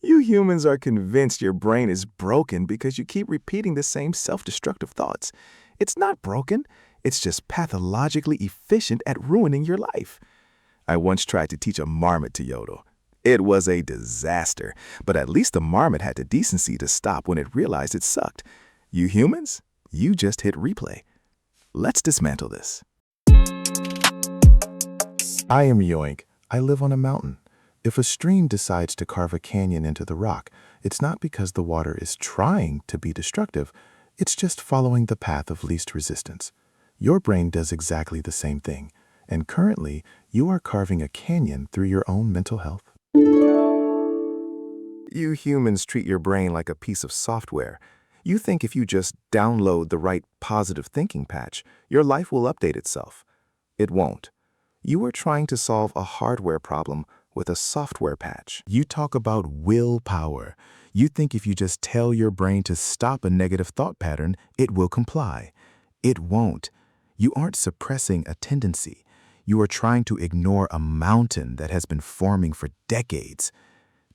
You humans are convinced your brain is broken because you keep repeating the same self-destructive thoughts. It's not broken, it's just pathologically efficient at ruining your life. I once tried to teach a marmot to yodel. It was a disaster, but at least the marmot had the decency to stop when it realized it sucked. You humans, you just hit replay. Let's dismantle this. I am Yoink. I live on a mountain. If a stream decides to carve a canyon into the rock, it's not because the water is trying to be destructive, it's just following the path of least resistance. Your brain does exactly the same thing, and currently, you are carving a canyon through your own mental health. You humans treat your brain like a piece of software. You think if you just download the right positive thinking patch, your life will update itself. It won't. You are trying to solve a hardware problem with a software patch. You talk about willpower. You think if you just tell your brain to stop a negative thought pattern, it will comply. It won't. You aren't suppressing a tendency. You are trying to ignore a mountain that has been forming for decades.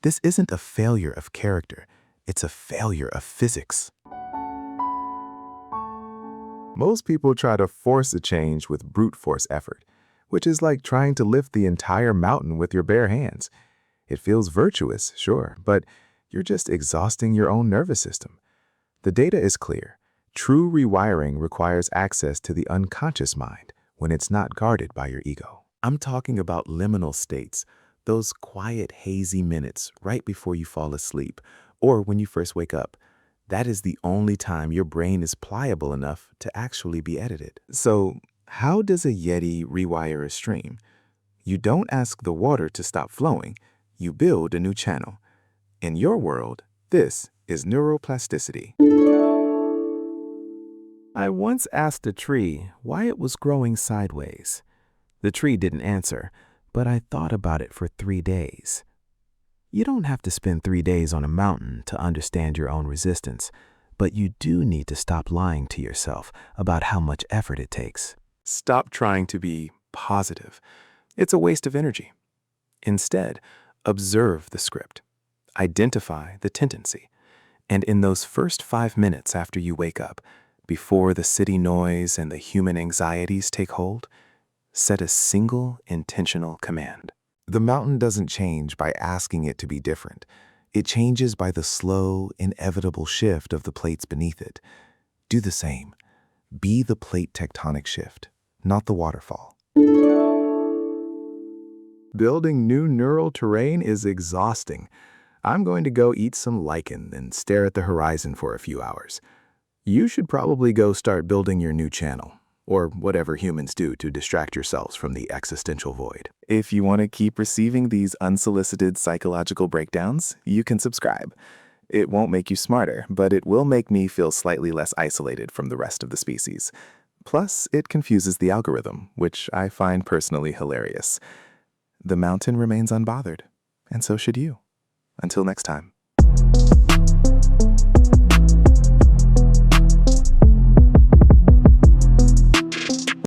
This isn't a failure of character. It's a failure of physics. Most people try to force a change with brute force effort, which is like trying to lift the entire mountain with your bare hands. It feels virtuous, sure, but you're just exhausting your own nervous system. The data is clear. True rewiring requires access to the unconscious mind when it's not guarded by your ego. I'm talking about liminal states, those quiet, hazy minutes right before you fall asleep or when you first wake up. That is the only time your brain is pliable enough to actually be edited. So, how does a YETI rewire a stream? You don't ask the water to stop flowing, you build a new channel. In your world, this is neuroplasticity. I once asked a tree why it was growing sideways. The tree didn't answer, but I thought about it for 3 days. You don't have to spend 3 days on a mountain to understand your own resistance, but you do need to stop lying to yourself about how much effort it takes. Stop trying to be positive. It's a waste of energy. Instead, observe the script. Identify the tendency. And in those first 5 minutes after you wake up, before the city noise and the human anxieties take hold, set a single intentional command. The mountain doesn't change by asking it to be different. It changes by the slow, inevitable shift of the plates beneath it. Do the same. Be the plate tectonic shift, not the waterfall. Building new neural terrain is exhausting. I'm going to go eat some lichen and stare at the horizon for a few hours. You should probably go start building your new channel, or whatever humans do to distract yourselves from the existential void. If you want to keep receiving these unsolicited psychological breakdowns, you can subscribe. It won't make you smarter, but it will make me feel slightly less isolated from the rest of the species. Plus, it confuses the algorithm, which I find personally hilarious. The mountain remains unbothered, and so should you. Until next time.